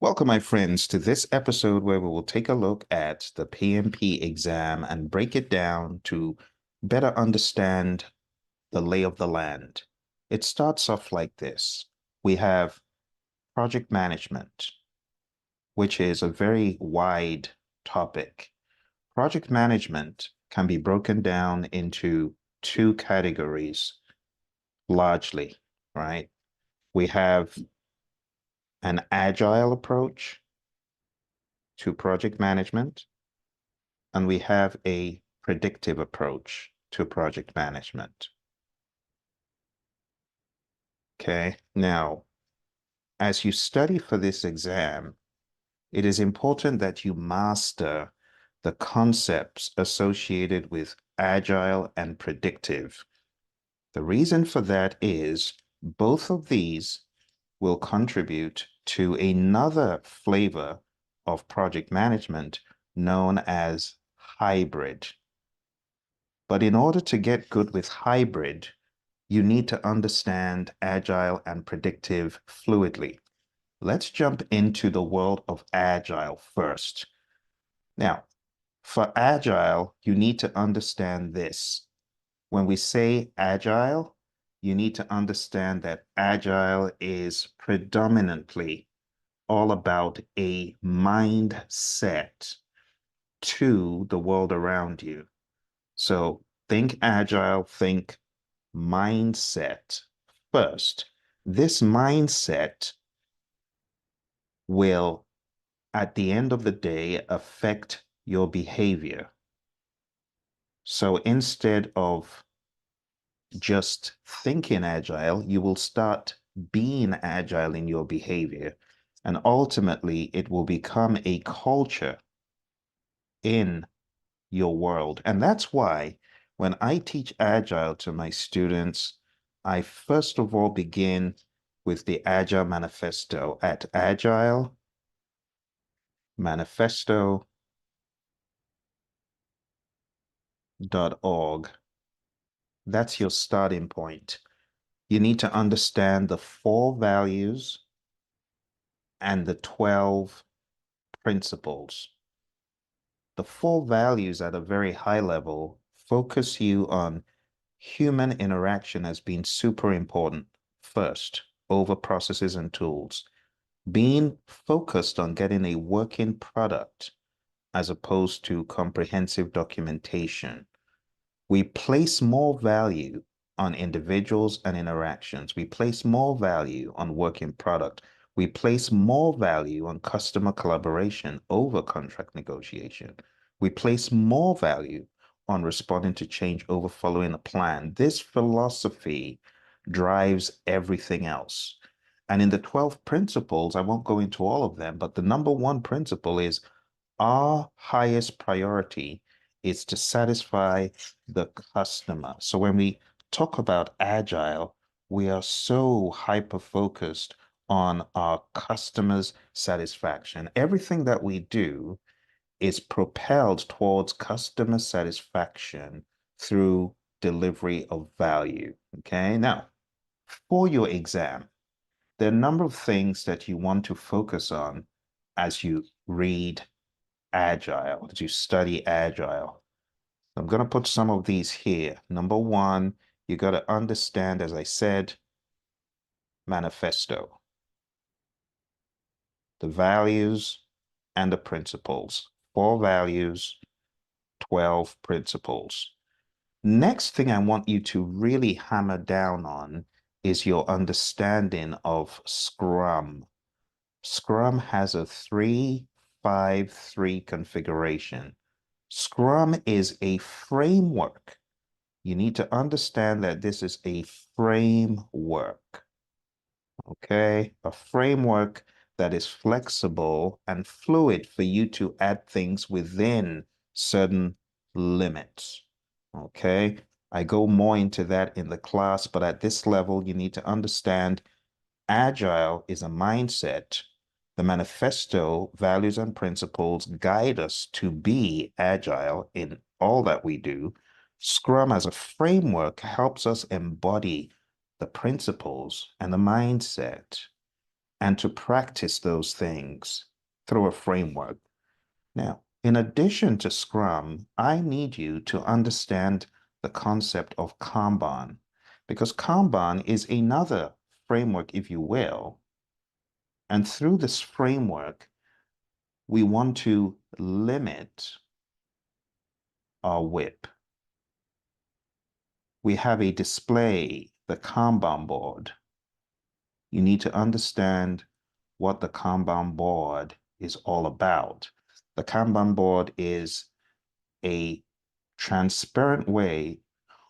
Welcome, my friends, to this episode where we will take a look at the PMP exam and break it down to better understand the lay of the land. It starts off like this. We have project management, which is a very wide topic. Project management can be broken down into two categories, largely, right? We have an agile approach to project management, and we have a predictive approach to project management. Okay, now, as you study for this exam, it is important that you master the concepts associated with agile and predictive. The reason for that is both of these will contribute to another flavor of project management known as hybrid. But in order to get good with hybrid, you need to understand agile and predictive fluidly. Let's jump into the world of agile first. Now, for agile, you need to understand this. When we say agile, you need to understand that agile is predominantly all about a mindset to the world around you. So think agile, think mindset first. This mindset will, at the end of the day, affect your behavior. So instead of just thinking agile, you will start being agile in your behavior. And ultimately, it will become a culture in your world. And that's why when I teach Agile to my students, I first of all begin with the Agile Manifesto at agilemanifesto.org. That's your starting point. You need to understand the 4 values and the 12 principles. The 4 values at a very high level focus you on human interaction as being super important first over processes and tools. Being focused on getting a working product as opposed to comprehensive documentation. We place more value on individuals and interactions. We place more value on working product. We place more value on customer collaboration over contract negotiation. We place more value on responding to change over following a plan. This philosophy drives everything else. And in the 12 principles, I won't go into all of them, but the number one principle is our highest priority is to satisfy the customer. So when we talk about agile, we are so hyper-focused on our customers' satisfaction. Everything that we do is propelled towards customer satisfaction through delivery of value. Okay, now for your exam, there are a number of things that you want to focus on as you read Agile, as you study Agile. I'm going to put some of these here. Number one, you got to understand, as I said, manifesto, the values and the principles. 4 values, 12 principles. Next thing I want you to really hammer down on is your understanding of Scrum. Scrum has a 3-5-3 configuration. Scrum is a framework. You need to understand that this is a framework, okay? A framework that is flexible and fluid for you to add things within certain limits, okay? I go more into that in the class, but at this level, you need to understand Agile is a mindset. The manifesto, values, and principles guide us to be agile in all that we do. Scrum as a framework helps us embody the principles and the mindset. and to practice those things through a framework. Now, in addition to Scrum, I need you to understand the concept of Kanban, because Kanban is another framework, if you will. And through this framework, we want to limit our WIP. We have a display, the Kanban board. You need to understand what the Kanban board is all about. The Kanban board is a transparent way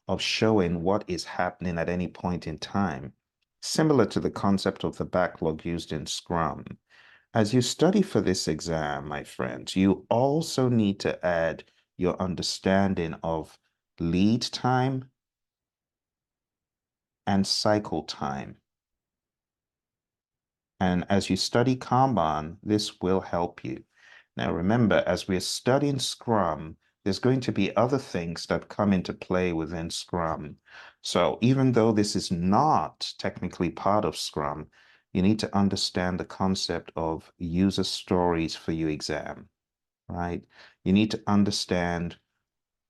of showing what is happening at any point in time, similar to the concept of the backlog used in Scrum. As you study for this exam, my friends, you also need to add your understanding of lead time and cycle time. And as you study Kanban, this will help you. Now, remember, as we're studying Scrum, there's going to be other things that come into play within Scrum. So even though this is not technically part of Scrum, you need to understand the concept of user stories for your exam, right? You need to understand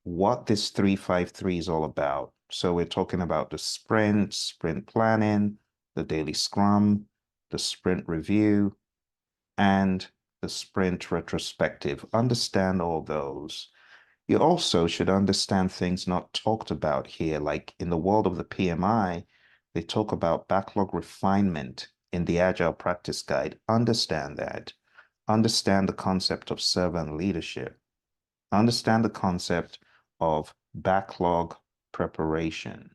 what this 353 is all about. So we're talking about the sprint planning, the daily Scrum, the sprint review, and the sprint retrospective. Understand all those. You also should understand things not talked about here, like in the world of the PMI, they talk about backlog refinement in the Agile Practice Guide. Understand that. Understand the concept of servant leadership. Understand the concept of backlog preparation.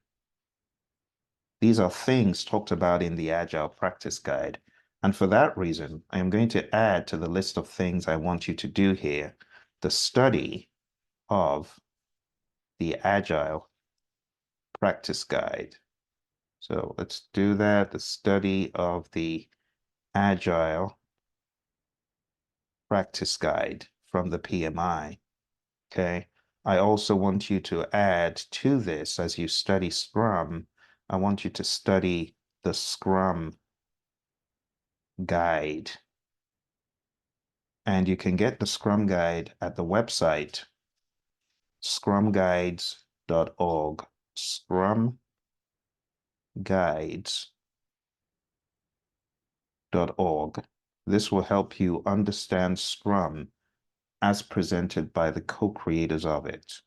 These are things talked about in the Agile Practice Guide. And for that reason, I am going to add to the list of things I want you to do here, the study of the Agile Practice Guide. So let's do that, the study of the Agile Practice Guide from the PMI. Okay. I also want you to add to this as you study Scrum. I want you to study the Scrum Guide. And you can get the Scrum Guide at the website scrumguides.org. Scrumguides.org. This will help you understand Scrum as presented by the co-creators of it.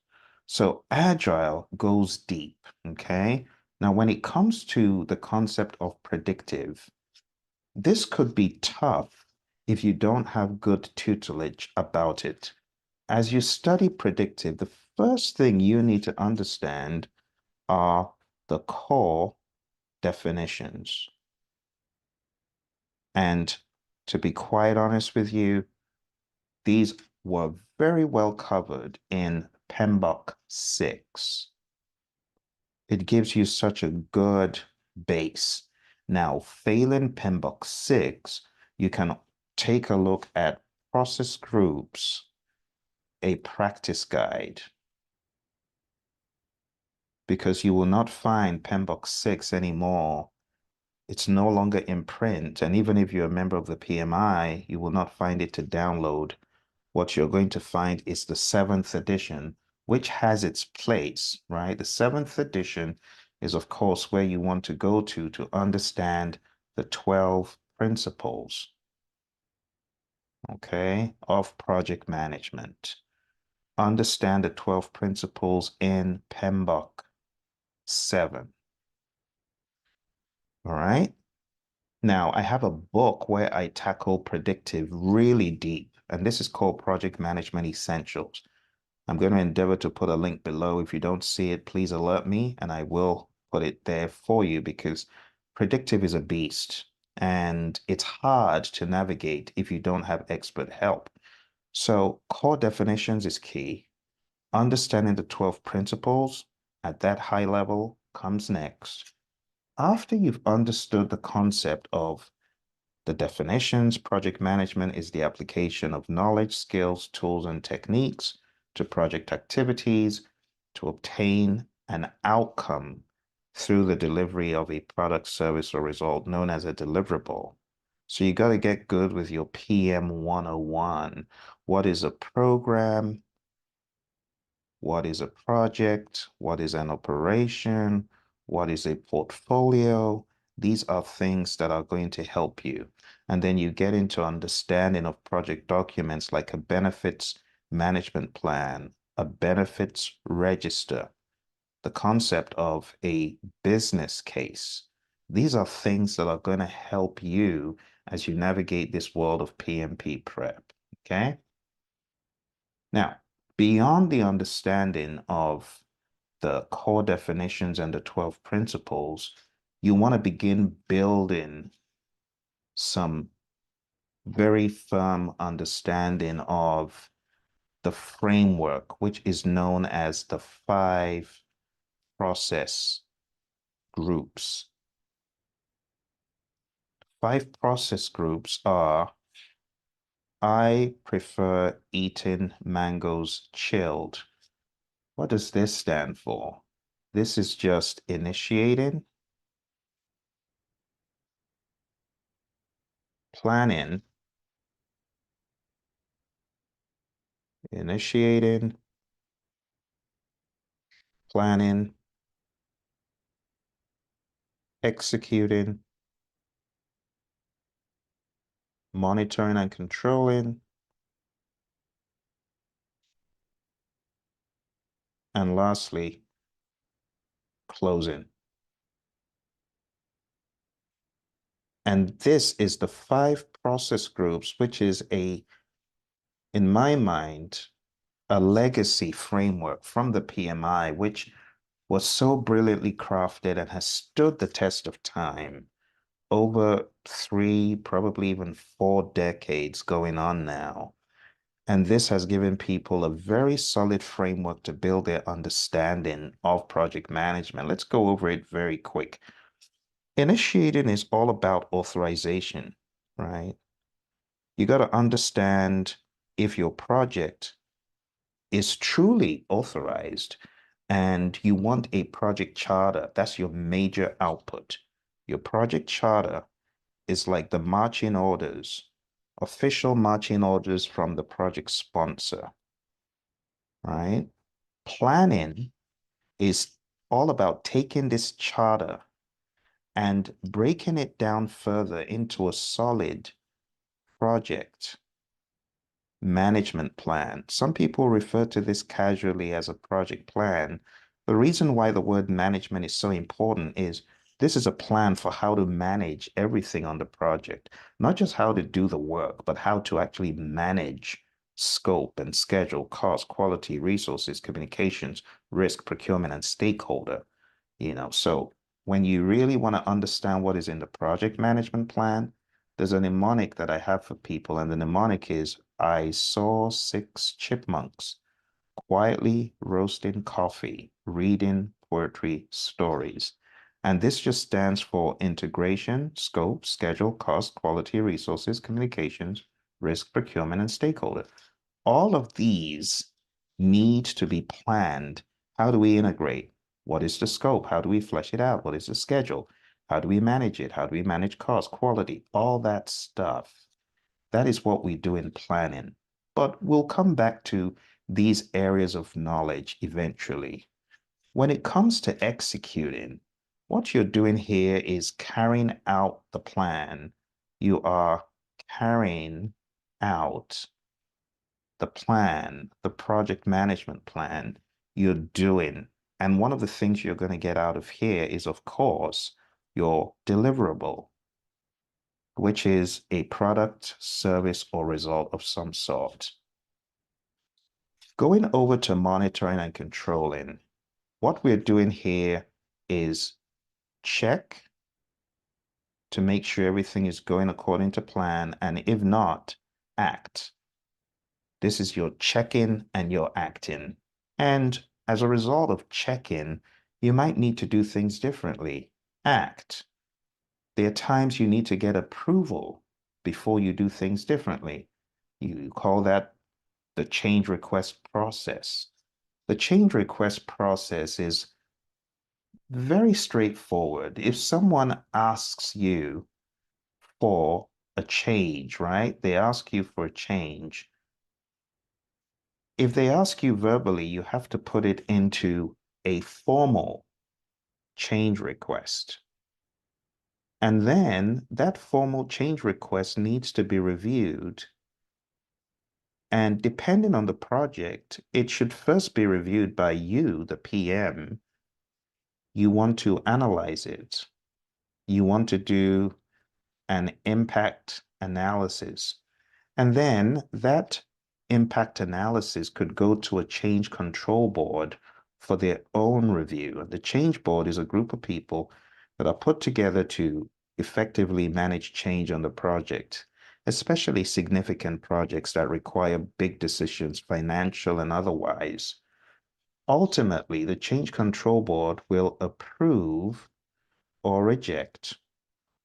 So Agile goes deep, okay? Now, when it comes to the concept of predictive, this could be tough if you don't have good tutelage about it. As you study predictive, the first thing you need to understand are the core definitions. And to be quite honest with you, these were very well covered in PMBOK 6. It gives you such a good base. Now, failing PMBOK 6, you can take a look at process groups, a practice guide, because you will not find PMBOK 6 anymore. It's no longer in print. And even if you're a member of the PMI, you will not find it to download. What you're going to find is the 7th edition, which has its place, right? The 7th edition is, of course, where you want to go to understand the 12 principles, okay, of project management. Understand the 12 principles in PMBOK 7. All right. Now, I have a book where I tackle predictive really deep, and this is called Project Management Essentials. I'm going to endeavor to put a link below. If you don't see it, please alert me, and I will put it there for you because predictive is a beast, and it's hard to navigate if you don't have expert help. So core definitions is key. Understanding the 12 principles at that high level comes next. After you've understood the concept of the definitions, project management is the application of knowledge, skills, tools, and techniques to project activities to obtain an outcome through the delivery of a product, service, or result known as a deliverable. So you got to get good with your PM 101. What is a program? What is a project? What is an operation? What is a portfolio? These are things that are going to help you. And then you get into understanding of project documents like a benefits management plan, a benefits register, the concept of a business case. These are things that are going to help you as you navigate this world of PMP prep. Okay. Now, beyond the understanding of the core definitions and the 12 principles, you want to begin building some very firm understanding of the framework, which is known as the 5 process groups. 5 process groups are: I prefer eating mangoes chilled. What does this stand for? This is just initiating, planning, initiating, planning, executing, monitoring and controlling, and lastly, closing. And this is the 5 process groups, which is in my mind, a legacy framework from the PMI, which was so brilliantly crafted and has stood the test of time over 3, probably even 4 decades going on now. And this has given people a very solid framework to build their understanding of project management. Let's go over it very quick. Initiating is all about authorization, right? You got to understand if your project is truly authorized and you want a project charter. That's your major output. Your project charter is like the marching orders, official marching orders from the project sponsor, right? Planning is all about taking this charter and breaking it down further into a solid project management plan. Some people refer to this casually as a project plan. The reason why the word management is so important is this is a plan for how to manage everything on the project, not just how to do the work, but how to actually manage scope and schedule, cost, quality, resources, communications, risk, procurement, and stakeholder. So when you really want to understand what is in the project management plan, there's a mnemonic that I have for people, and the mnemonic is I saw 6 chipmunks quietly roasting coffee, reading poetry stories. And this just stands for integration, scope, schedule, cost, quality, resources, communications, risk, procurement, and stakeholder. All of these need to be planned. How do we integrate? What is the scope? How do we flesh it out? What is the schedule? How do we manage it? How do we manage cost, quality, all that stuff? That is what we do in planning. But we'll come back to these areas of knowledge eventually. When it comes to executing, what you're doing here is carrying out the plan. You are carrying out the plan, the project management plan you're doing. And one of the things you're going to get out of here is, of course, your deliverable, which is a product, service, or result of some sort. Going over to monitoring and controlling, what we're doing here is check to make sure everything is going according to plan, and if not, act. This is your check-in and your acting. And as a result of check-in, you might need to do things differently. Act. There are times you need to get approval before you do things differently. You call that the change request process. The change request process is very straightforward. If someone asks you for a change, right? They ask you for a change. If they ask you verbally, you have to put it into a formal change request. And then that formal change request needs to be reviewed. And depending on the project, it should first be reviewed by you, the PM. You want to analyze it. You want to do an impact analysis. And then that impact analysis could go to a change control board for their own review. And the change board is a group of people that are put together to effectively manage change on the project, especially significant projects that require big decisions, financial and otherwise. Ultimately, the change control board will approve or reject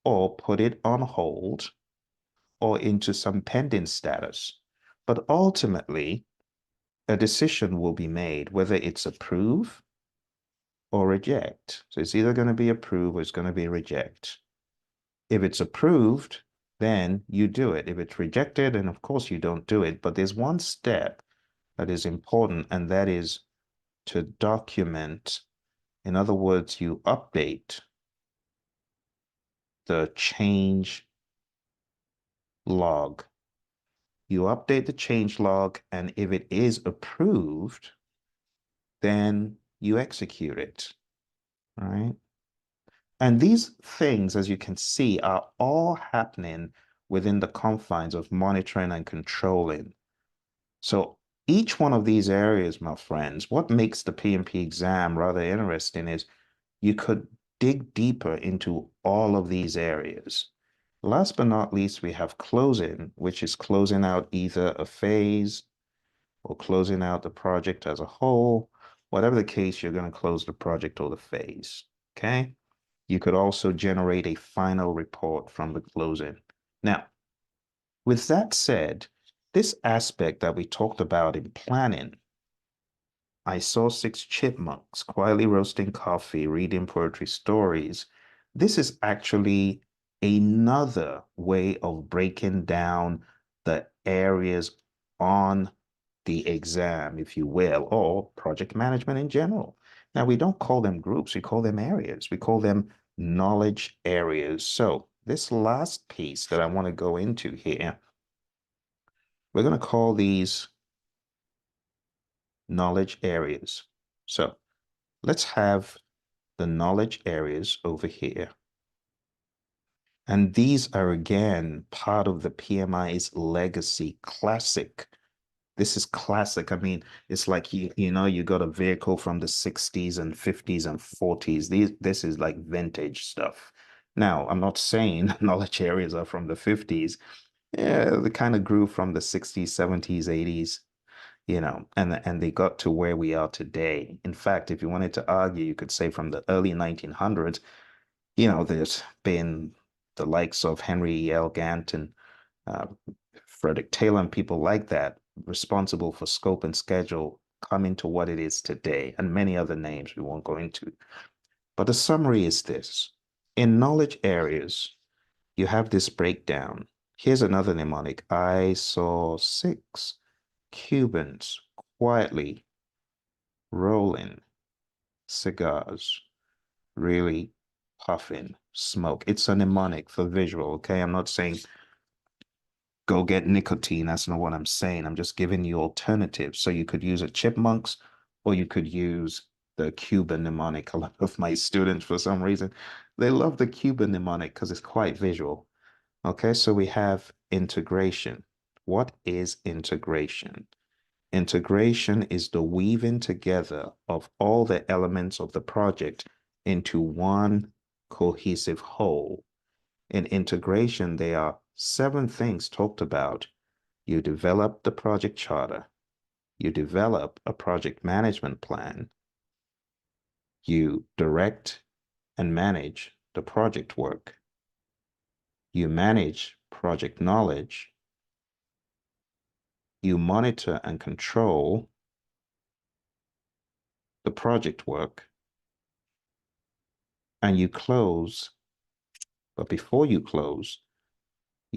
or put it on hold or into some pending status. But ultimately, a decision will be made whether it's approve or reject. So it's either going to be approve or it's going to be reject. If it's approved, then you do it. If it's rejected, then of course you don't do it. But there's one step that is important, and that is to document. In other words, you update the change log. You update the change log, and if it is approved, then you execute it, right? And these things, as you can see, are all happening within the confines of monitoring and controlling. So each one of these areas, my friends, what makes the PMP exam rather interesting is you could dig deeper into all of these areas. Last but not least, we have closing, which is closing out either a phase or closing out the project as a whole. Whatever the case, you're going to close the project or the phase. Okay. You could also generate a final report from the closing. Now, with that said, this aspect that we talked about in planning, I saw six chipmunks quietly roasting coffee, reading poetry stories. This is actually another way of breaking down the areas on the exam, if you will, or project management in general. Now, we don't call them groups, we call them areas. We call them knowledge areas. So this last piece that I want to go into here, we're going to call these knowledge areas. So let's have the knowledge areas over here. And these are again part of the PMI's legacy classic. This is classic. I mean, it's like you got a vehicle from the 60s and 50s and 40s. This is like vintage stuff. Now, I'm not saying knowledge areas are from the 50s. Yeah, they kind of grew from the 60s, 70s, 80s, and they got to where we are today. In fact, if you wanted to argue, you could say from the early 1900s, there's been the likes of Henry L. Gantt and uh, Frederick Taylor and people like that responsible for scope and schedule coming to what it is today, and many other names we won't go into. But the summary is this. In knowledge areas, you have this breakdown. Here's another mnemonic. I saw six Cubans quietly rolling cigars, really puffing smoke. It's a mnemonic for visual, okay? I'm not saying go get nicotine. That's not what I'm saying. I'm just giving you alternatives. So you could use a chipmunks or you could use the Cuban mnemonic. A lot of my students, for some reason, they love the Cuban mnemonic because it's quite visual. Okay, so we have integration. What is integration? Integration is the weaving together of all the elements of the project into one cohesive whole. In integration, there are 7 things talked about. You develop the project charter. You develop a project management plan. You direct and manage the project work. You manage project knowledge. You monitor and control the project work. And you close. But before you close,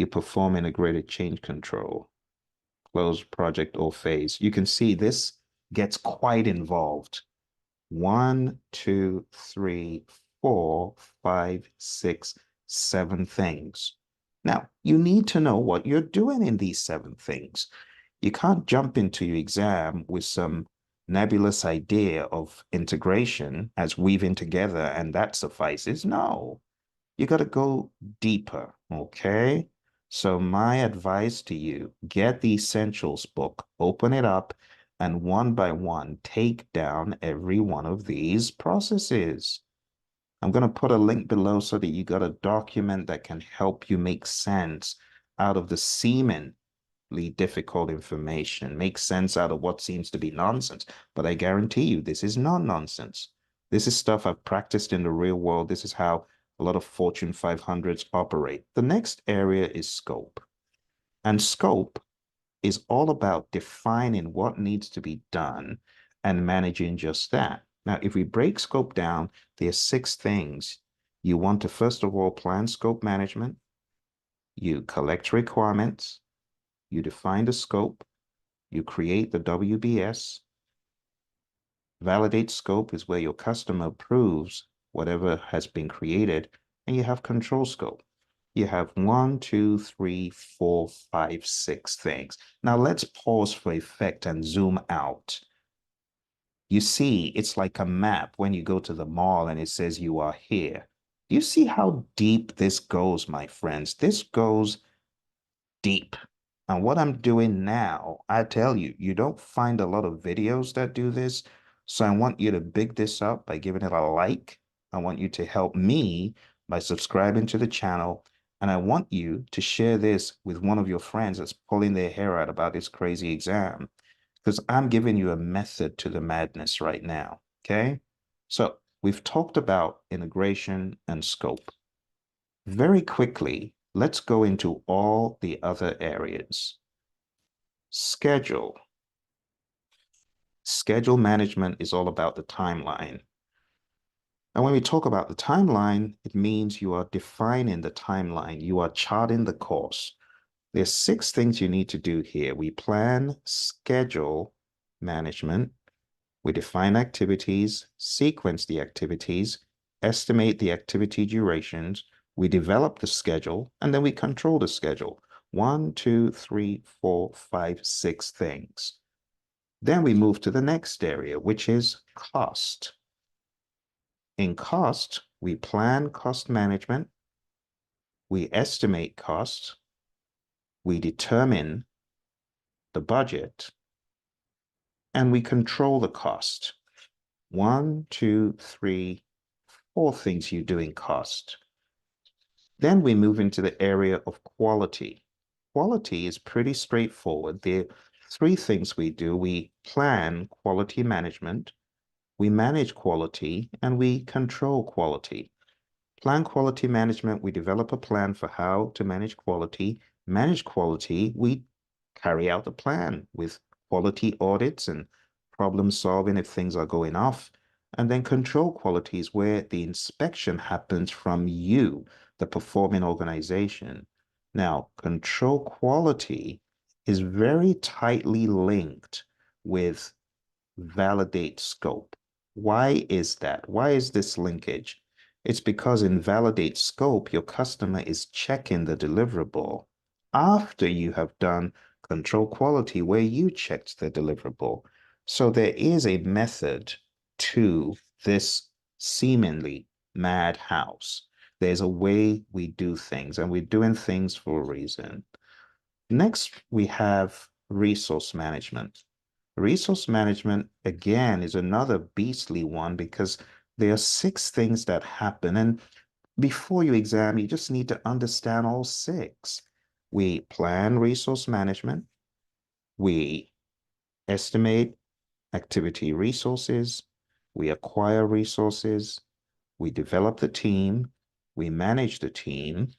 You perform integrated change control, close project or phase. You can see this gets quite involved. 1, 2, 3, 4, 5, 6, 7 things. Now, you need to know what you're doing in these 7 things. You can't jump into your exam with some nebulous idea of integration as weaving together and that suffices. No, you got to go deeper, okay? So my advice to you, get the essentials book, open it up, and one by one, take down every one of these processes. I'm going to put a link below so that you got a document that can help you make sense out of the seemingly difficult information, make sense out of what seems to be nonsense. But I guarantee you, this is not nonsense. This is stuff I've practiced in the real world. This is how a lot of Fortune 500s operate. The next area is scope. And scope is all about defining what needs to be done and managing just that. Now, if we break scope down, there are 6 things. You want to, first of all, plan scope management. You collect requirements. You define the scope. You create the WBS. Validate scope is where your customer approves whatever has been created, and you have control scope. You have 1, 2, 3, 4, 5, 6 things. Now let's pause for effect and zoom out. You see, it's like a map when you go to the mall and it says you are here. Do you see how deep this goes, my friends? This goes deep. And what I'm doing now, I tell you, you don't find a lot of videos that do this. So I want you to big this up by giving it a like. I want you to help me by subscribing to the channel. And I want you to share this with one of your friends that's pulling their hair out about this crazy exam. Because I'm giving you a method to the madness right now. Okay. So we've talked about integration and scope. Very quickly, let's go into all the other areas. Schedule. Schedule management is all about the timeline. And when we talk about the timeline, it means you are defining the timeline. You are charting the course. There's 6 things you need to do here. We plan, schedule management. We define activities, sequence the activities, estimate the activity durations, we develop the schedule, and then we control the schedule. 1, 2, 3, 4, 5, 6 things. Then we move to the next area, which is cost. In cost, we plan cost management, we estimate costs, we determine the budget, and we control the cost. 1, 2, 3, 4 things you do in cost. Then we move into the area of quality. Quality is pretty straightforward. There are 3 things we do. We plan quality management, we manage quality, and we control quality. Plan quality management, we develop a plan for how to manage quality. Manage quality, we carry out the plan with quality audits and problem solving if things are going off. And then control quality is where the inspection happens from you, the performing organization. Now, control quality is very tightly linked with validate scope. Why is that? Why is this linkage? It's because in validate scope, your customer is checking the deliverable after you have done control quality where you checked the deliverable. So there is a method to this seemingly madhouse. There's a way we do things, and we're doing things for a reason. Next, we have resource management. Resource management, again, is another beastly one because there are 6 things that happen. And before you exam, you just need to understand all 6. We plan resource management. We estimate activity resources. We acquire resources. We develop the team. We manage the team.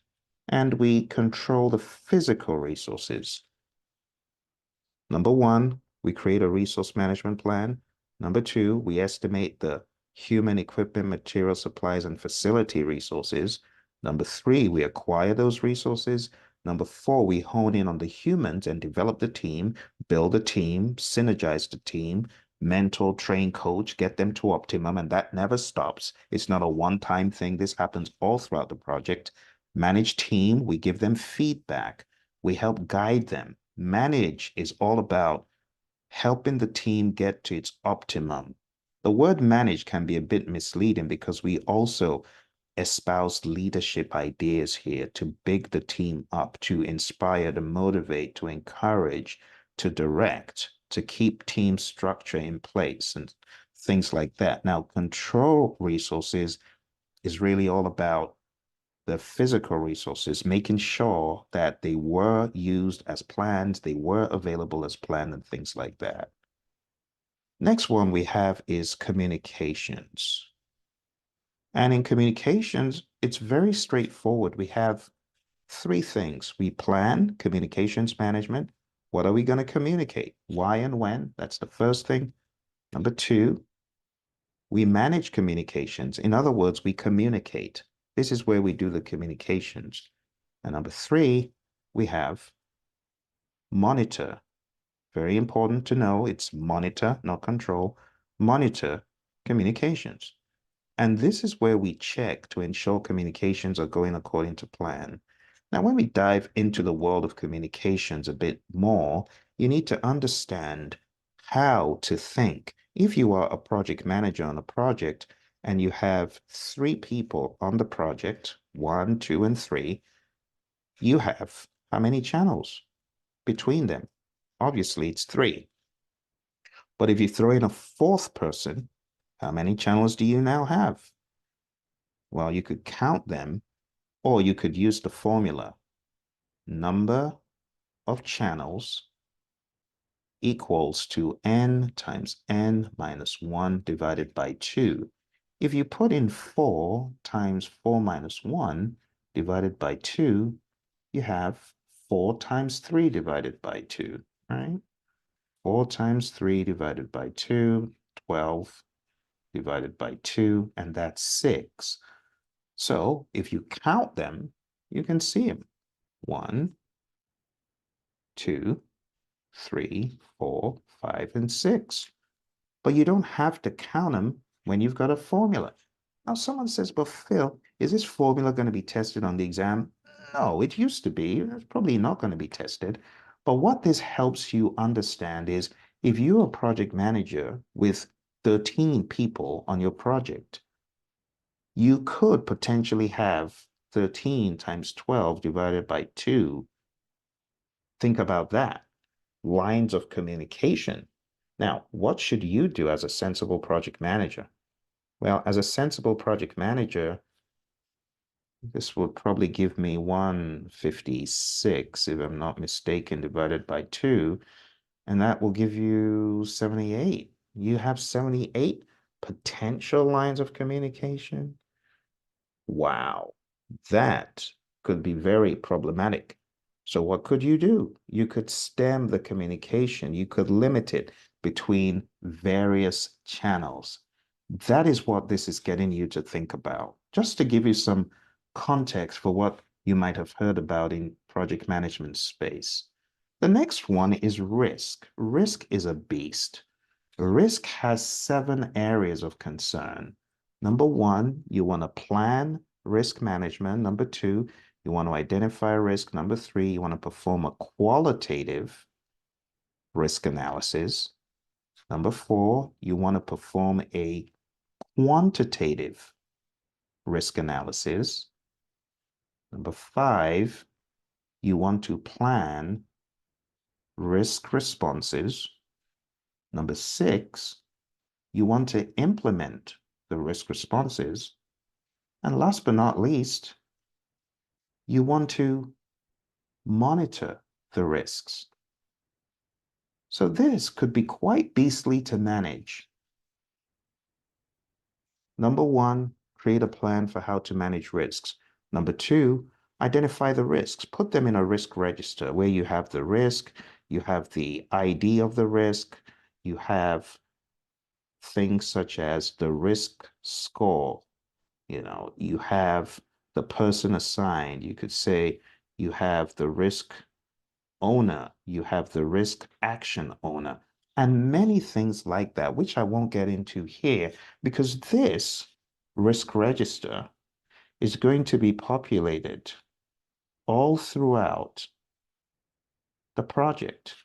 And we control the physical resources. Number 1, we create a resource management plan. Number 2, we estimate the human equipment, material supplies, and facility resources. Number 3, we acquire those resources. Number four, we hone in on the humans and develop the team, build a team, synergize the team, mentor, train, coach, get them to optimum, and that never stops. It's not a one-time thing. This happens all throughout the project. Manage team, we give them feedback. We help guide them. Manage is all about helping the team get to its optimum. The word manage can be a bit misleading because we also espouse leadership ideas here to big the team up, to inspire, to motivate, to encourage, to direct, to keep team structure in place and things like that. Now, control resources is really all about the physical resources, making sure that they were used as planned, they were available as planned, and things like that. Next one we have is communications. And in communications, it's very straightforward. We have three things. We plan communications management. What are we going to communicate? Why and when? That's the first thing. Number two, we manage communications. In other words, we communicate. This is where we do the communications. And number three, we have monitor. Very important to know it's monitor, not control. Monitor communications. And this is where we check to ensure communications are going according to plan. Now, when we dive into the world of communications a bit more, you need to understand how to think. If you are a project manager on a project and you have three people on the project, one, two, and three, you have how many channels between them? Obviously, it's three. But if you throw in a fourth person, how many channels do you now have? Well, you could count them, or you could use the formula. Number of channels equals to n times n minus 1 divided by 2. If you put in 4 times 4 minus 1 divided by 2, you have 4 times 3 divided by 2, right? 4 times 3 divided by 2, 12 divided by 2, and that's 6. So if you count them, you can see them. 1, 2, 3, 4, 5, and 6. But you don't have to count them when you've got a formula. Now, someone says, but Phil, is this formula going to be tested on the exam? No, it used to be. It's probably not going to be tested. But what this helps you understand is if you're a project manager with 13 people on your project, you could potentially have 13 times 12 divided by 2. Think about that. Lines of communication. Now, what should you do as a sensible project manager? Well, as a sensible project manager, this would probably give me 156, if I'm not mistaken, divided by 2, and that will give you 78. You have 78 potential lines of communication. Wow, that could be very problematic. So what could you do? You could stem the communication. You could limit it between various channels. That is what this is getting you to think about. Just to give you some context for what you might have heard about in project management space. The next one is risk. Risk is a beast. Risk has 7 areas of concern. Number one, you want to plan risk management. Number two, you want to identify risk. Number three, you want to perform a qualitative risk analysis. Number four, you want to perform a quantitative risk analysis. Number five, you want to plan risk responses. Number six, you want to implement the risk responses. And last but not least, you want to monitor the risks. So this could be quite beastly to manage. Number one, create a plan for how to manage risks. Number two, identify the risks. Put them in a risk register where you have the risk, you have the ID of the risk, you have things such as the risk score. You have the person assigned. You could say, you have the risk owner, you have the risk action owner, and many things like that, which I won't get into here because this risk register is going to be populated all throughout the project.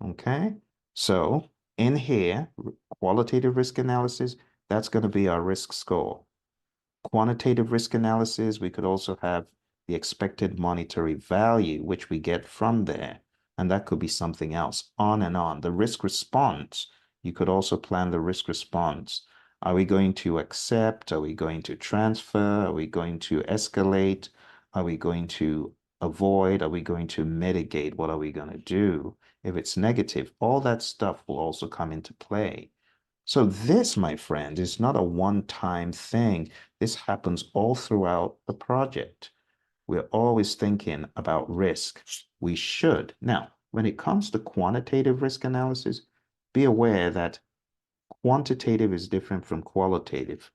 Okay, so in here, qualitative risk analysis, that's going to be our risk score. Quantitative risk analysis, we could also have the expected monetary value, which we get from there. And that could be something else, on and on. The risk response, you could also plan the risk response. Are we going to accept? Are we going to transfer? Are we going to escalate? Are we going to avoid? Are we going to mitigate? What are we going to do? If it's negative, all that stuff will also come into play. So this, my friend, is not a one-time thing. This happens all throughout the project. We're always thinking about risk. We should. Now, when it comes to quantitative risk analysis, be aware that quantitative is different from qualitative.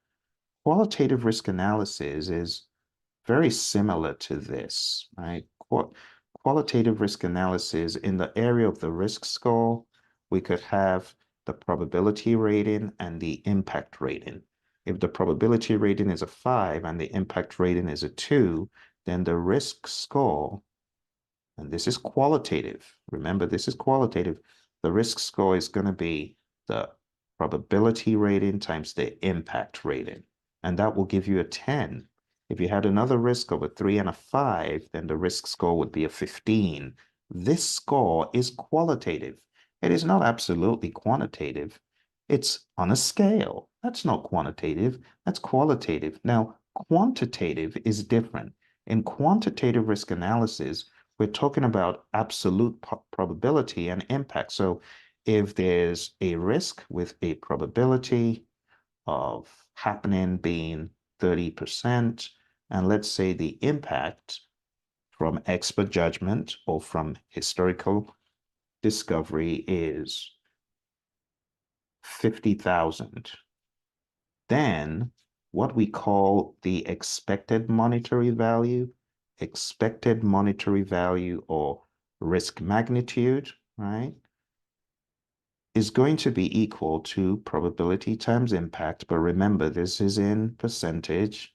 Qualitative risk analysis is very similar to this, right? Qualitative risk analysis in the area of the risk score, we could have the probability rating and the impact rating. If the probability rating is a 5 and the impact rating is a 2, then the risk score, and this is qualitative. Remember, this is qualitative. The risk score is going to be the probability rating times the impact rating, and that will give you a 10. If you had another risk of a 3 and a 5, then the risk score would be a 15. This score is qualitative. It is not absolutely quantitative. It's on a scale. That's not quantitative. That's qualitative. Now, quantitative is different. In quantitative risk analysis, we're talking about absolute probability and impact. So if there's a risk with a probability of happening being 30%, and let's say the impact from expert judgment or from historical discovery is 50,000, then what we call the expected monetary value or risk magnitude, right, is going to be equal to probability times impact. But remember, this is in percentage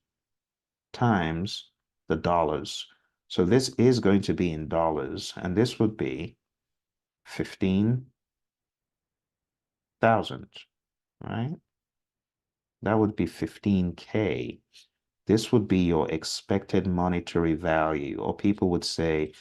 times the dollars. So this is going to be in dollars, and this would be 15,000, right? That would be 15K. This would be your expected monetary value, or people would say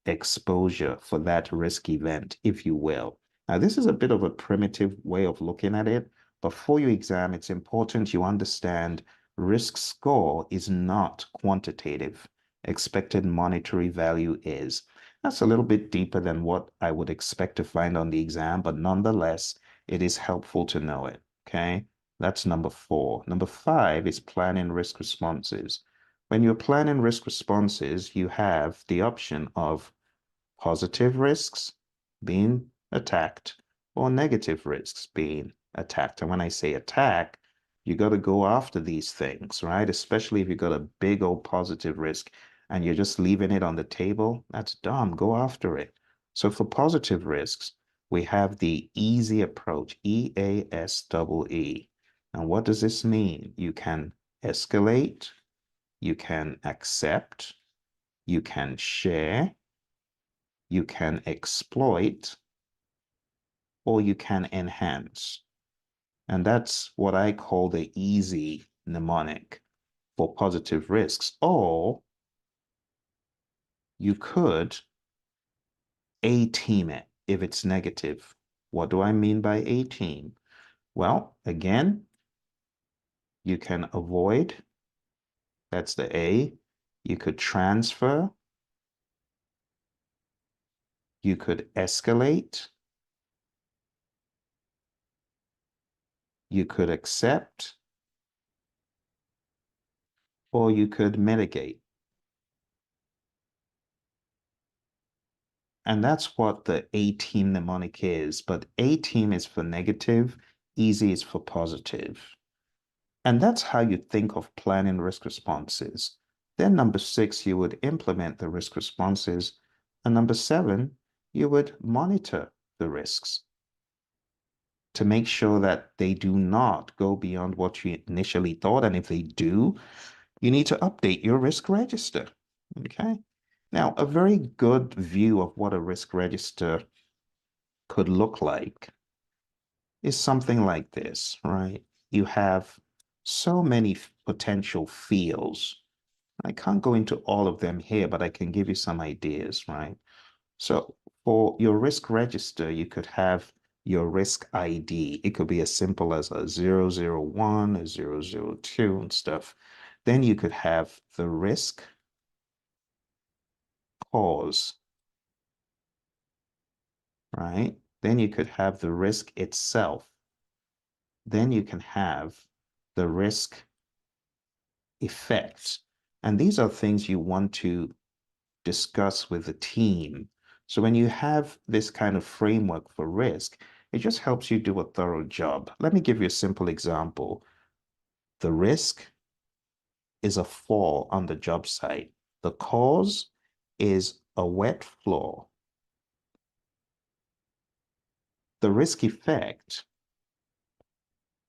exposure for that risk event, if you will. Now, this is a bit of a primitive way of looking at it, but for your exam, it's important you understand risk score is not quantitative. Expected monetary value is. That's a little bit deeper than what I would expect to find on the exam, but nonetheless, it is helpful to know it, okay? That's number 4. Number 5 is planning risk responses. When you're planning risk responses, you have the option of positive risks being attacked or negative risks being attacked. And when I say attack, you got to go after these things, right? Especially if you got a big old positive risk and you're just leaving it on the table. That's dumb. Go after it. So for positive risks, we have the easy approach, EASEE. And what does this mean? You can escalate, you can accept, you can share, you can exploit, or you can enhance. And that's what I call the easy mnemonic for positive risks. Or you could A-team it if it's negative. What do I mean by A-team? Well, again, you can avoid, that's the A. You could transfer, you could escalate, you could accept, or you could mitigate. And that's what the A-team mnemonic is. But A-team is for negative, easy is for positive. And that's how you think of planning risk responses. Then number 6, you would implement the risk responses. And number 7, you would monitor the risks to make sure that they do not go beyond what you initially thought. And if they do, you need to update your risk register. Okay. Now, a very good view of what a risk register could look like is something like this, right? You have so many potential fields. I can't go into all of them here, but I can give you some ideas, right? So for your risk register, you could have your risk ID. It could be as simple as a 001, a 002 and stuff. Then you could have the risk cause, right? Then you could have the risk itself. Then you can have the risk effects. And these are things you want to discuss with the team. So when you have this kind of framework for risk, it just helps you do a thorough job. Let me give you a simple example. The risk is a fall on the job site. The cause is a wet floor. The risk effect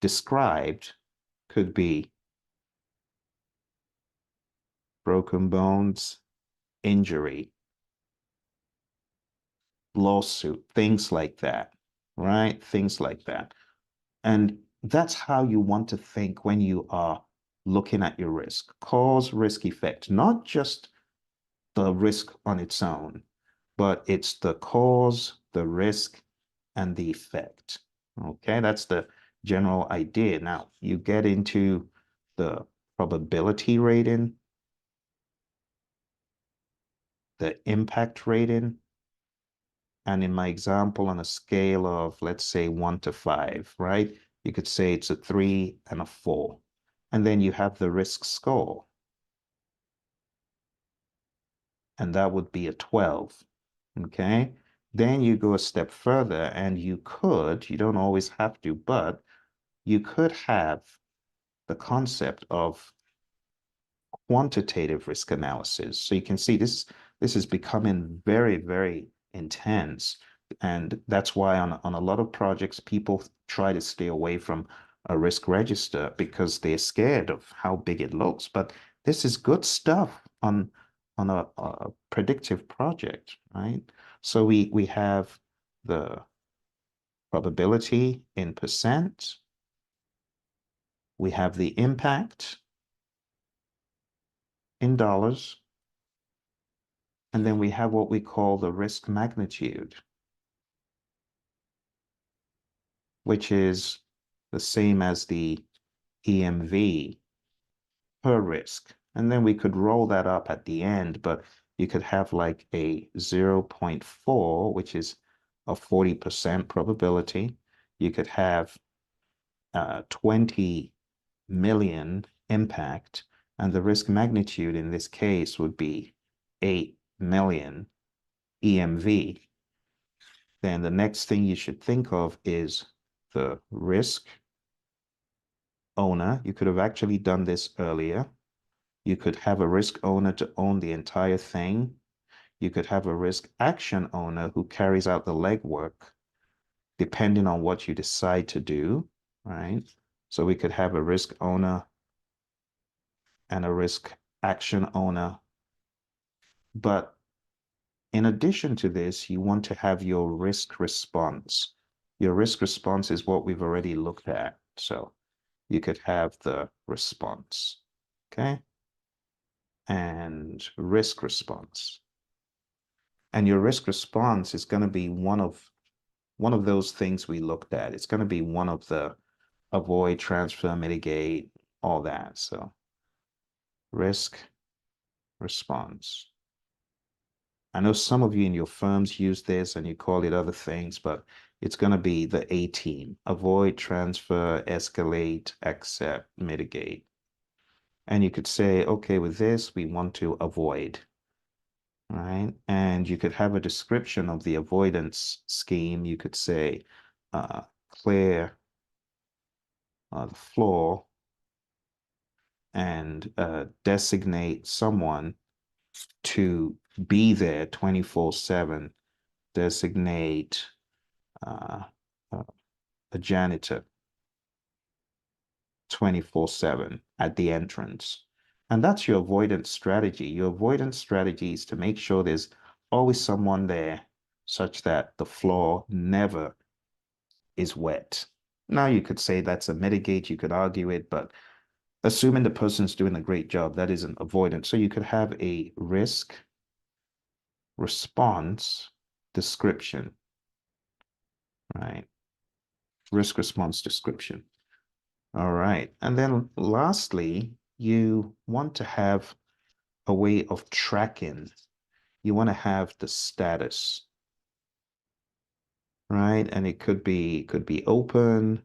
described could be broken bones, injury, lawsuit, things like that, right? Things like that. And that's how you want to think when you are looking at your risk. Cause, risk, effect, not just the risk on its own, but it's the cause, the risk, and the effect. Okay, that's the general idea. Now, you get into the probability rating, the impact rating, and in my example, on a scale of, let's say, 1 to 5, right? You could say it's a 3 and a 4. And then you have the risk score, and that would be a 12. Okay. Then you go a step further, and you don't always have to, but you could have the concept of quantitative risk analysis. So you can see this is becoming very, very intense. And that's why on a lot of projects, people try to stay away from a risk register because they're scared of how big it looks. But this is good stuff on a predictive project, right? So we have the probability in percent, we have the impact in dollars, and then we have what we call the risk magnitude, which is the same as the EMV per risk. And then we could roll that up at the end, but you could have like a 0.4, which is a 40% probability. You could have 20 million impact, and the risk magnitude in this case would be 8 million EMV. Then the next thing you should think of is the risk owner. You could have actually done this earlier. You could have a risk owner to own the entire thing. You could have a risk action owner who carries out the legwork, depending on what you decide to do, right? So we could have a risk owner and a risk action owner. But in addition to this, you want to have your risk response. Your risk response is what we've already looked at. So you could have the response, okay? And risk response. And your risk response is going to be one of those things we looked at. It's going to be one of the avoid, transfer, mitigate, all that. So risk response. I know some of you in your firms use this and you call it other things, but it's going to be the A team. Avoid, transfer, escalate, accept, mitigate. And you could say, okay, with this, we want to avoid, right? And you could have a description of the avoidance scheme. You could say, clear the floor and designate someone to be there 24/7. Designate uh, uh, a janitor 24/7 at the entrance. And that's your avoidance strategy. Your avoidance strategy is to make sure there's always someone there such that the floor never is wet. Now, you could say that's a mitigate, you could argue it, but assuming the person's doing a great job, that isn't avoidance. So you could have a risk response description, right? Risk response description. All right. And then lastly, you want to have a way of tracking. You want to have the status, right? And it could be open,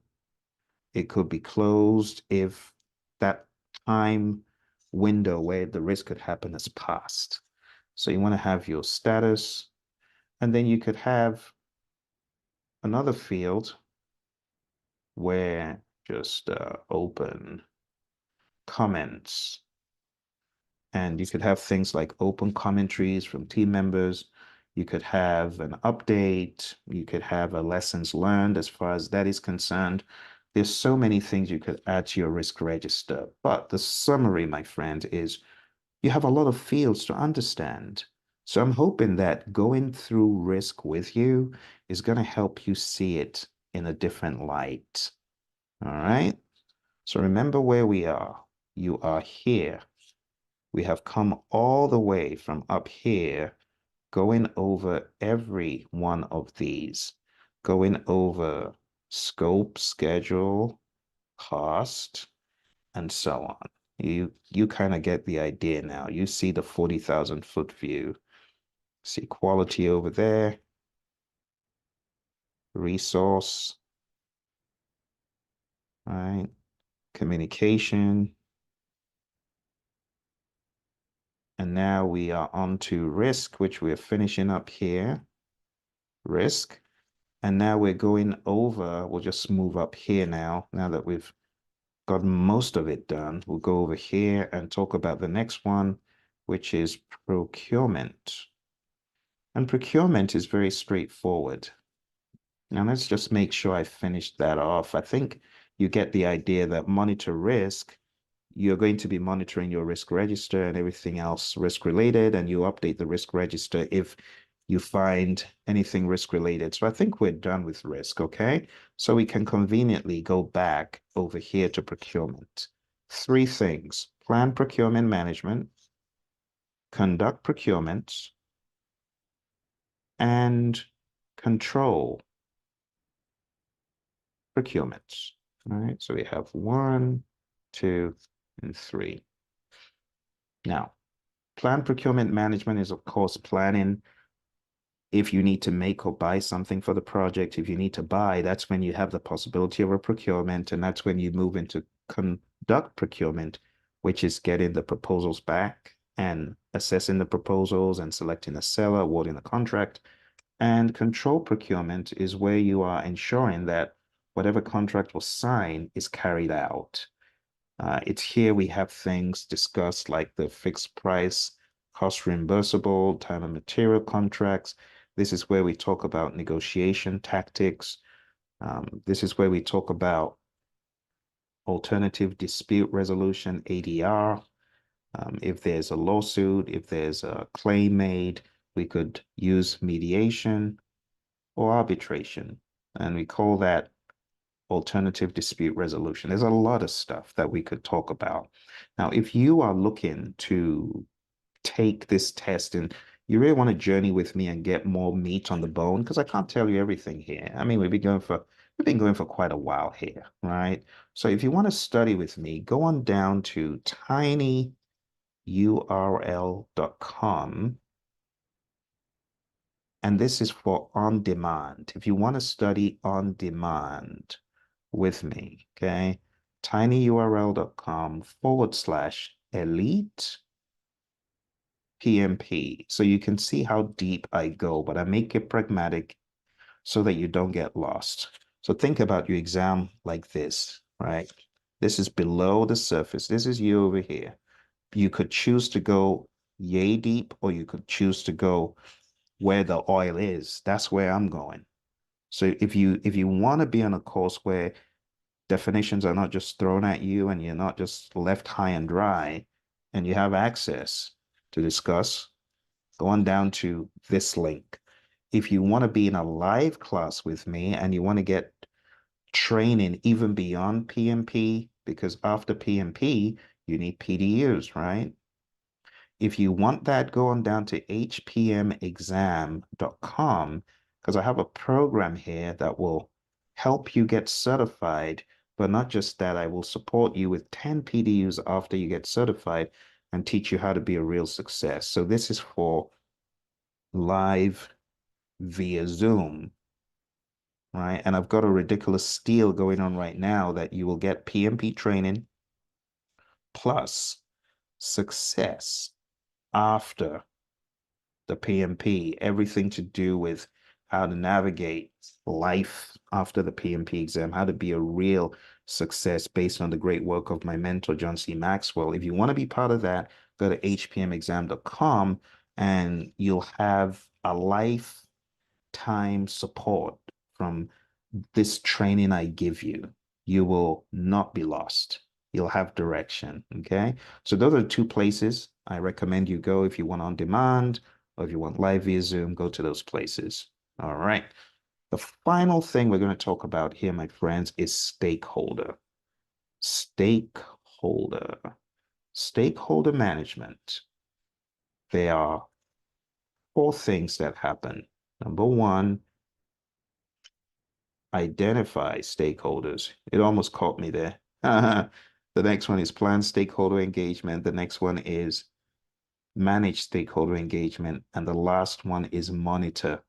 it could be closed if that time window where the risk could happen has passed. So you want to have your status, and then you could have another field where just open comments. And you could have things like open commentaries from team members. You could have an update. You could have a lessons learned as far as that is concerned. There's so many things you could add to your risk register. But the summary, my friend, is you have a lot of fields to understand. So I'm hoping that going through risk with you is going to help you see it in a different light. All right. So remember where we are. You are here. We have come all the way from up here, going over every one of these, going over scope, schedule, cost, and so on. You kind of get the idea now. You see the 40,000 foot view. See quality over there, resource, right? Communication. And now we are on to risk, which we're finishing up here. Risk. And now we're going over, we'll just move up here now that we've got most of it done. We'll go over here and talk about the next one, which is procurement. And procurement is very straightforward. Now let's just make sure I finished that off. I think you get the idea that monitor risk, you're going to be monitoring your risk register and everything else risk related, and you update the risk register if you find anything risk related. So I think we're done with risk, okay? So we can conveniently go back over here to procurement. Three things: plan procurement management, conduct procurement, and control procurements. All right, so we have one, two, and three. Now, plan procurement management is, of course, planning if you need to make or buy something for the project. If you need to buy, that's when you have the possibility of a procurement, and that's when you move into conduct procurement, which is getting the proposals back and assessing the proposals and selecting a seller, awarding the contract. And control procurement is where you are ensuring that whatever contract was signed is carried out. It's here we have things discussed like the fixed price, cost reimbursable, time and material contracts. This is where we talk about negotiation tactics. This is where we talk about alternative dispute resolution, ADR. If there's a lawsuit, if there's a claim made, we could use mediation or arbitration, and we call that alternative dispute resolution. There's a lot of stuff that we could talk about. Now, if you are looking to take this test and you really want to journey with me and get more meat on the bone, because I can't tell you everything here. I mean, we've been going for quite a while here, right? So if you want to study with me, go on down to tinyurl.com. And this is for on demand. If you want to study on demand with me, okay? tinyurl.com/elite PMP. So you can see how deep I go, but I make it pragmatic so that you don't get lost. So think about your exam like this, right? This is below the surface. This is you over here. You could choose to go yay deep, or you could choose to go where the oil is. That's where I'm going. So if you want to be on a course where definitions are not just thrown at you and you're not just left high and dry, and you have access to discuss, go on down to this link. If you want to be in a live class with me and you want to get training even beyond PMP, because after PMP, you need PDUs, right? If you want that, go on down to hpmexam.com, because I have a program here that will help you get certified. But not just that, I will support you with 10 PDUs after you get certified and teach you how to be a real success. So this is for live via Zoom, right? And I've got a ridiculous steal going on right now that you will get PMP training plus success after the PMP, everything to do with how to navigate life after the PMP exam, how to be a real success based on the great work of my mentor, John C. Maxwell. If you want to be part of that, go to hpmexam.com and you'll have a lifetime support from this training I give you. You will not be lost. You'll have direction. Okay. So those are two places I recommend you go if you want on demand or if you want live via Zoom, go to those places. All right. The final thing we're going to talk about here, my friends, is stakeholder. Stakeholder. Stakeholder management. There are four things that happen. Number one, identify stakeholders. It almost caught me there. The next one is plan stakeholder engagement. The next one is manage stakeholder engagement. And the last one is monitor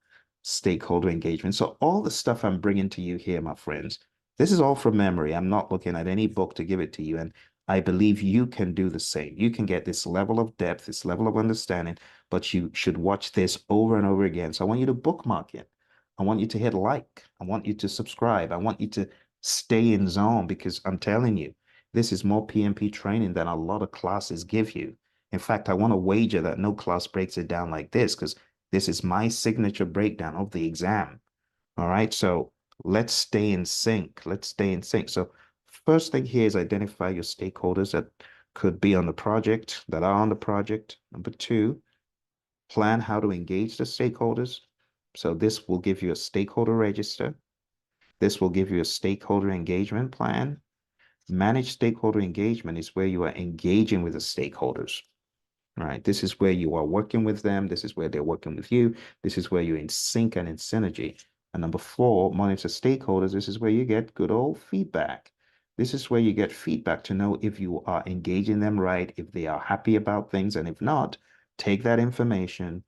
stakeholder engagement. So all the stuff I'm bringing to you here, my friends, this is all from memory. I'm not looking at any book to give it to you. And I believe you can do the same. You can get this level of depth, this level of understanding, but you should watch this over and over again. So I want you to bookmark it. I want you to hit like. I want you to subscribe. I want you to stay in zone because I'm telling you, this is more PMP training than a lot of classes give you. In fact, I want to wager that no class breaks it down like this because this is my signature breakdown of the exam. All right. So let's stay in sync. Let's stay in sync. So first thing here is identify your stakeholders that could be on the project, that are on the project. Number two, plan how to engage the stakeholders. So this will give you a stakeholder register. This will give you a stakeholder engagement plan. Manage stakeholder engagement is where you are engaging with the stakeholders. Right. This is where you are working with them. This is where they're working with you. This is where you're in sync and in synergy. And number four, monitor stakeholders. This is where you get good old feedback. This is where you get feedback to know if you are engaging them right, if they are happy about things, and if not, take that information,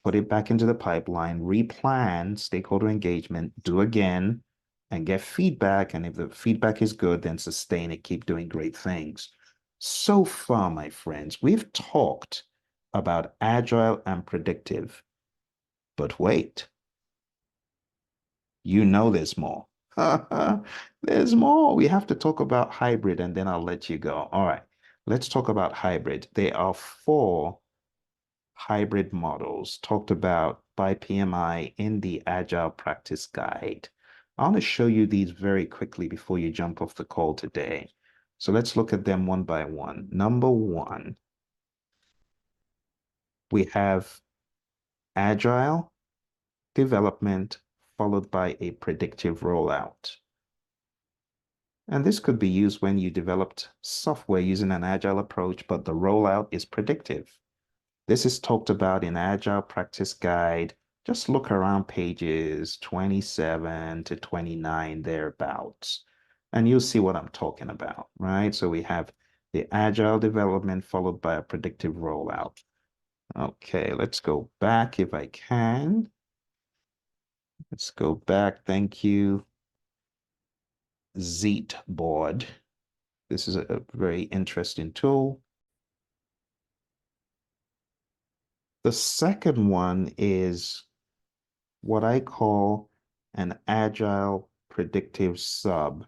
put it back into the pipeline, replan stakeholder engagement, do again, and get feedback. And if the feedback is good, then sustain it, keep doing great things. So far, my friends, we've talked about agile and predictive, but wait, you know there's more. There's more. We have to talk about hybrid and then I'll let you go. All right, let's talk about hybrid. There are four hybrid models talked about by PMI in the Agile Practice Guide. I want to show you these very quickly before you jump off the call today. So let's look at them one by one. Number one, we have Agile development followed by a predictive rollout. And this could be used when you developed software using an Agile approach, but the rollout is predictive. This is talked about in Agile Practice Guide. Just look around pages 27 to 29 thereabouts, and you'll see what I'm talking about, right? So we have the Agile development followed by a predictive rollout. Okay, let's go back if I can. Let's go back. Thank you. Zeet board. This is a very interesting tool. The second one is what I call an agile predictive sub.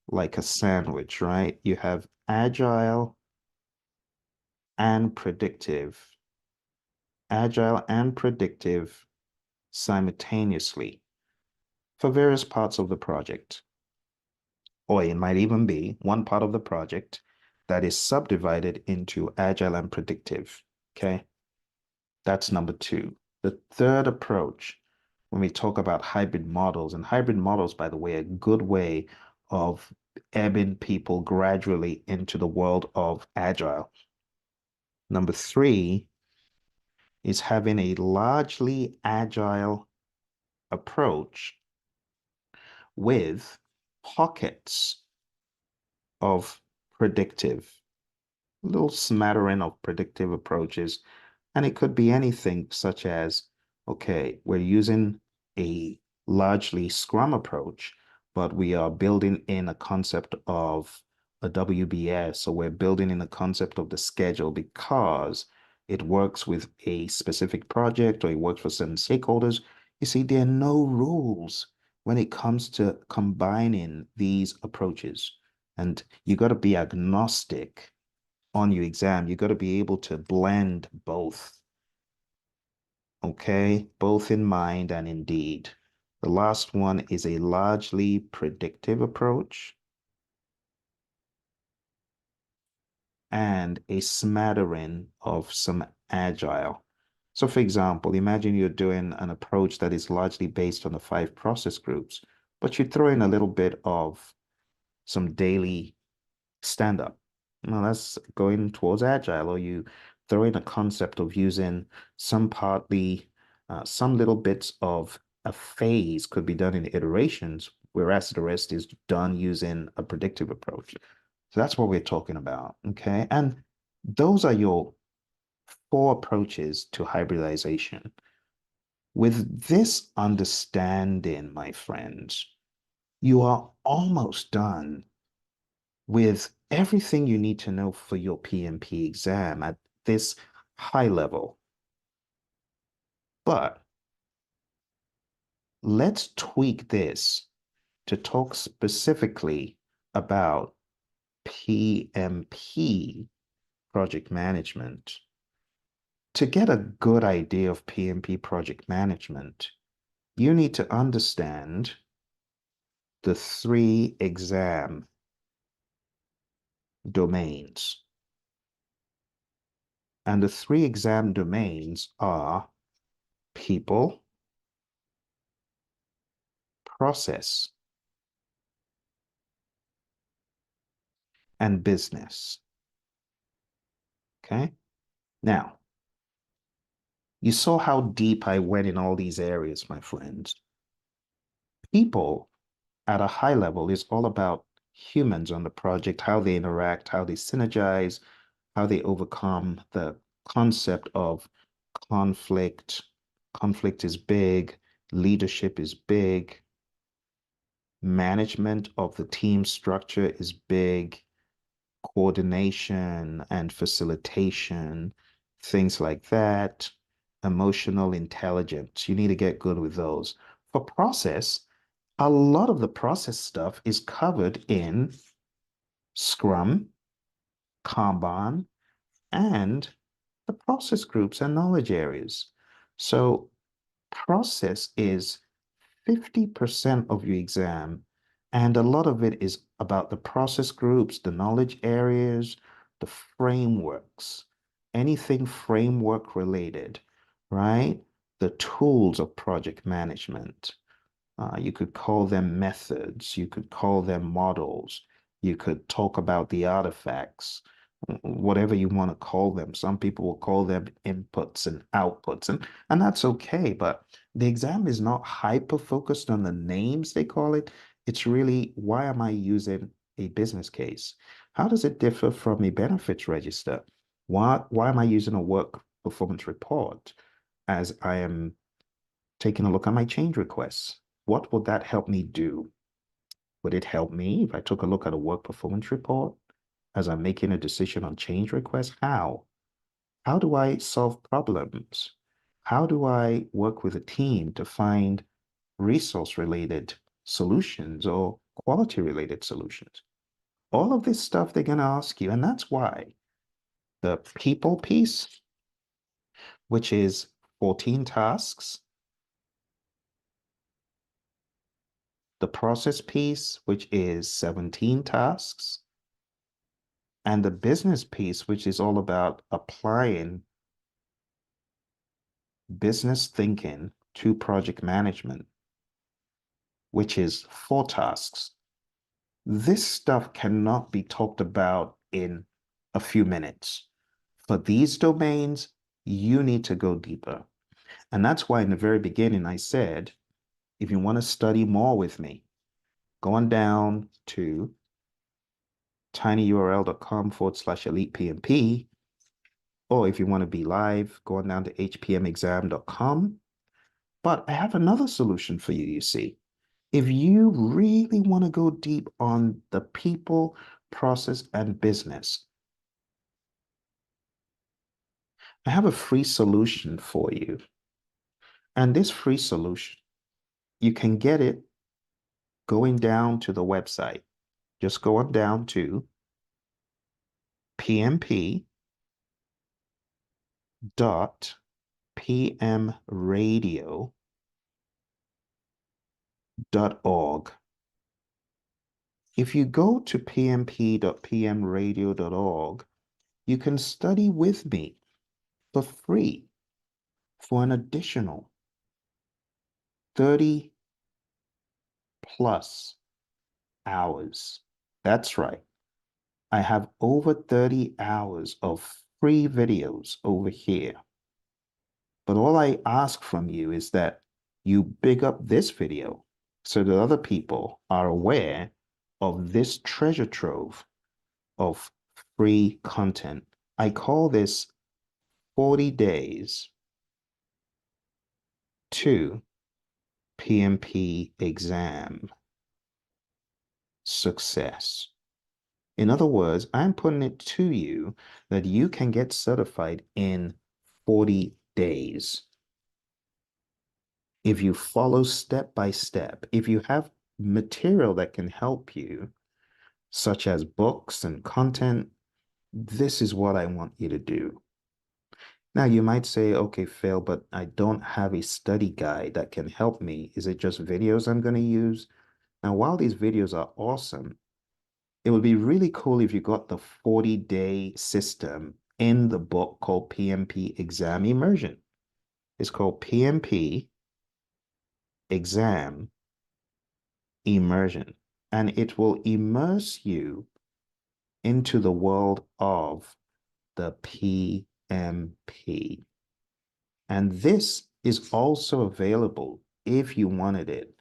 like a sandwich, right? You have agile and predictive, agile and predictive simultaneously for various parts of the project. Or it might even be one part of the project that is subdivided into agile and predictive. Okay. That's number two. The third approach, when we talk about hybrid models, and hybrid models, by the way, a good way of ebbing people gradually into the world of agile. Number three is having a largely agile approach with pockets of predictive, a little smattering of predictive approaches. And it could be anything such as, okay, we're using a largely Scrum approach, but we are building in a concept of a WBS. So we're building in a concept of the schedule because it works with a specific project or it works for certain stakeholders. You see, there are no rules when it comes to combining these approaches. And you got to be agnostic on your exam. You got to be able to blend both. Okay, both in mind and in deed. The last one is a largely predictive approach and a smattering of some agile. So, for example, imagine you're doing an approach that is largely based on the 5 process groups, but you throw in a little bit of some daily stand up. Well, that's going towards agile, or you throw in a concept of using some little bits of a phase could be done in iterations, whereas the rest is done using a predictive approach. So that's what we're talking about. Okay. And those are your 4 approaches to hybridization. With this understanding, my friends, you are almost done with everything you need to know for your PMP exam at this high level. But let's tweak this to talk specifically about PMP project management. To get a good idea of PMP project management, you need to understand the 3 exam domains. And the 3 exam domains are people, process, and business. Okay. Now, you saw how deep I went in all these areas, my friends. People at a high level is all about humans on the project, how they interact, how they synergize, how they overcome the concept of conflict. Conflict is big, leadership is big, management of the team structure is big, coordination and facilitation, things like that, emotional intelligence. You need to get good with those. For process, a lot of the process stuff is covered in Scrum, Kanban, and the process groups and knowledge areas. So process is 50% of your exam, and a lot of it is about the process groups, the knowledge areas, the frameworks, anything framework related, right? The tools of project management. You could call them methods, you could call them models, you could talk about the artifacts, whatever you want to call them. Some people will call them inputs and outputs, and that's okay. But the exam is not hyper focused on the names they call it. It's really, why am I using a business case? How does it differ from a benefits register? Why am I using a work performance report as I am taking a look at my change requests? What would that help me do? Would it help me if I took a look at a work performance report as I'm making a decision on change requests? How? How do I solve problems? How do I work with a team to find resource related solutions? Or quality related solutions. All of this stuff they're going to ask you. And that's why the people piece, which is 14 tasks, the process piece, which is 17 tasks, and the business piece, which is all about applying business thinking to project management, which is 4 tasks. This stuff cannot be talked about in a few minutes. For these domains, you need to go deeper. And that's why in the very beginning, I said, if you want to study more with me, go on down to tinyurl.com/elite PMP, or if you want to be live, go on down to hpmexam.com. But I have another solution for you, you see. If you really want to go deep on the people, process, and business, I have a free solution for you. And this free solution, you can get it going down to the website. Just go on down to pmp.pmradio.org. If you go to pmp.pmradio.org, you can study with me for free for an additional 30 plus hours. That's right. I have over 30 hours of free videos over here. But all I ask from you is that you big up this video so that other people are aware of this treasure trove of free content. I call this 40 days to PMP exam success. In other words, I'm putting it to you that you can get certified in 40 days. If you follow step by step, if you have material that can help you, such as books and content, this is what I want you to do. Now, you might say, okay, Phil, but I don't have a study guide that can help me. Is it just videos I'm going to use? Now, while these videos are awesome, it would be really cool if you got the 40-day system in the book called PMP Exam Immersion. It's called PMP Exam Immersion, and it will immerse you into the world of the PMP. And this is also available if you wanted it.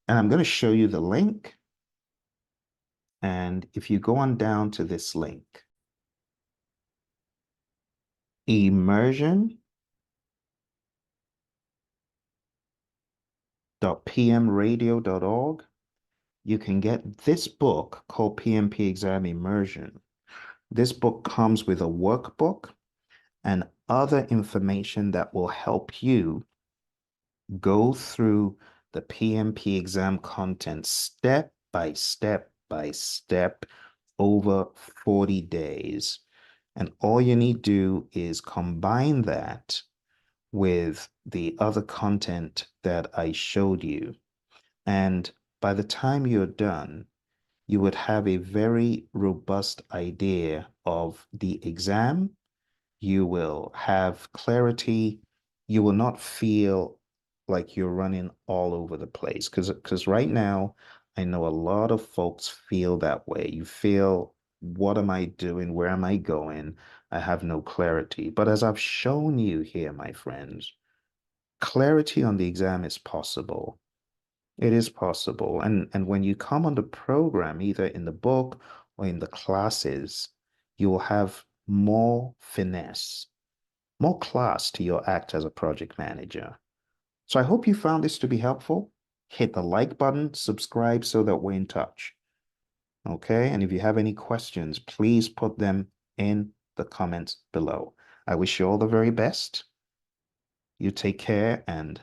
And I'm going to show you the link. And if you go on down to this link, immersion.pmradio.org, you can get this book called PMP Exam Immersion. This book comes with a workbook and other information that will help you go through the PMP exam content step by step by step over 40 days. And all you need to do is combine that with the other content that I showed you. And by the time you're done, you would have a very robust idea of the exam. You will have clarity. You will not feel like you're running all over the place. Because right now, I know a lot of folks feel that way. You feel, what am I doing? Where am I going? I have no clarity. But as I've shown you here, my friends, clarity on the exam is possible. It is possible. And when you come on the program, either in the book or in the classes, you will have more finesse, more class to your act as a project manager. So I hope you found this to be helpful. Hit the like button, subscribe so that we're in touch. Okay, and if you have any questions, please put them in the comments below. I wish you all the very best. You take care and